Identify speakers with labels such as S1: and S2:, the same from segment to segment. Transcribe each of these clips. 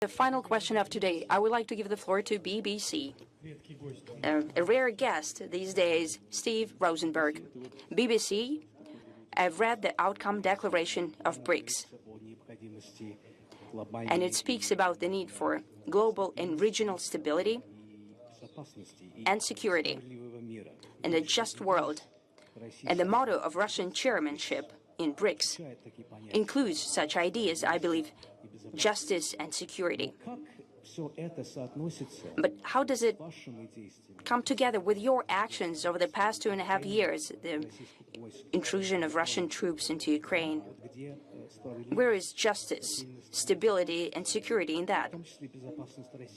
S1: The final question of today, I would like to give the floor to BBC. A rare guest these days, Steve Rosenberg. BBC, I've read the outcome declaration of Brics, and it speaks about the need for global and regional stability and security in a just world. And the motto of Russian chairmanship in Brics includes such ideas, I believe, justice and security. But how does it come together with your actions over the past 2.5 years, the intrusion of Russian troops into Ukraine? Where is justice, stability, and security in that?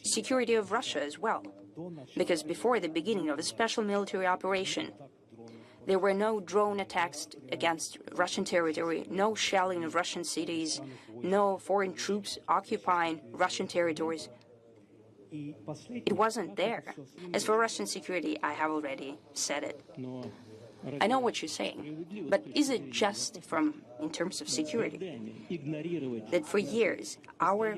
S1: Security of Russia as well, because before the beginning of the special military operation, there were no drone attacks against Russian territory, no shelling of Russian cities, no foreign troops occupying Russian territories. It wasn't there. As for Russian security, I have already said it. I know what you're saying, but is it just in terms of security that for years our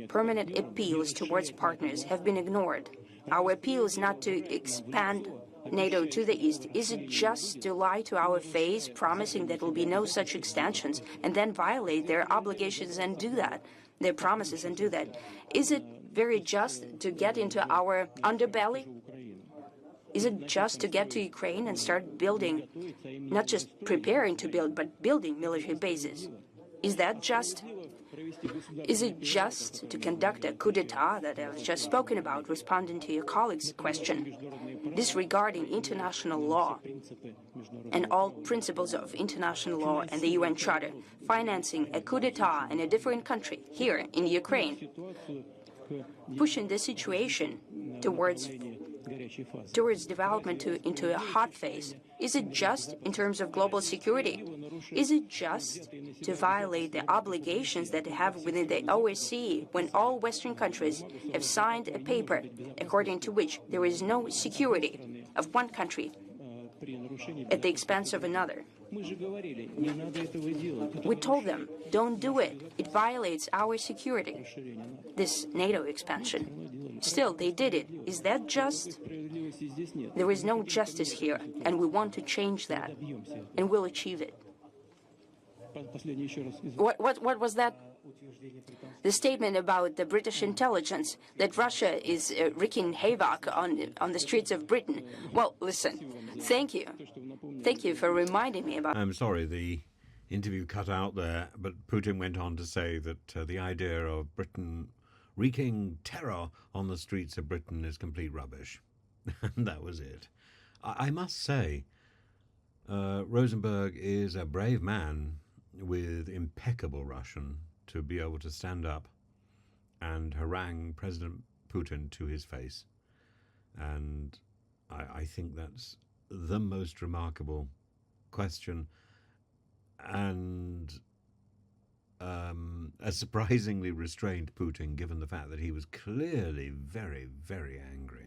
S1: permanent appeals towards partners have been ignored? Our appeal is not to expand NATO to the east. Is it just to lie to our face, promising that there will be no such extensions, and then violate their obligations and do that, their promises and do that? Is it very just to get into our underbelly? Is it just to get to Ukraine and start building, not just preparing to build, but building military bases? Is that just? Is it just to conduct a coup d'etat that I've just spoken about, responding to your colleague's question, disregarding international law and all principles of international law and the UN Charter, financing a coup d'etat in a different country, here in Ukraine, pushing the situation towards development into a hot phase? Is it just in terms of global security? Is it just to violate the obligations that they have within the OSCE when all Western countries have signed a paper according to which there is no security of one country at the expense of another? We told them, don't do it. It violates our security, this NATO expansion. Still, they did it. Is that just? There is no justice here, and we want to change that, and we'll achieve it. What was that? The statement about the British intelligence that Russia is wreaking havoc on the streets of Britain. Well, listen, thank you. Thank you for reminding me about.
S2: I'm sorry, the interview cut out there, but Putin went on to say that the idea of Britain wreaking terror on the streets of Britain is complete rubbish. And that was it. I must say, Rosenberg is a brave man with impeccable Russian to be able to stand up and harangue President Putin to his face. And I think that's the most remarkable question, and a surprisingly restrained Putin, given the fact that he was clearly very, very angry.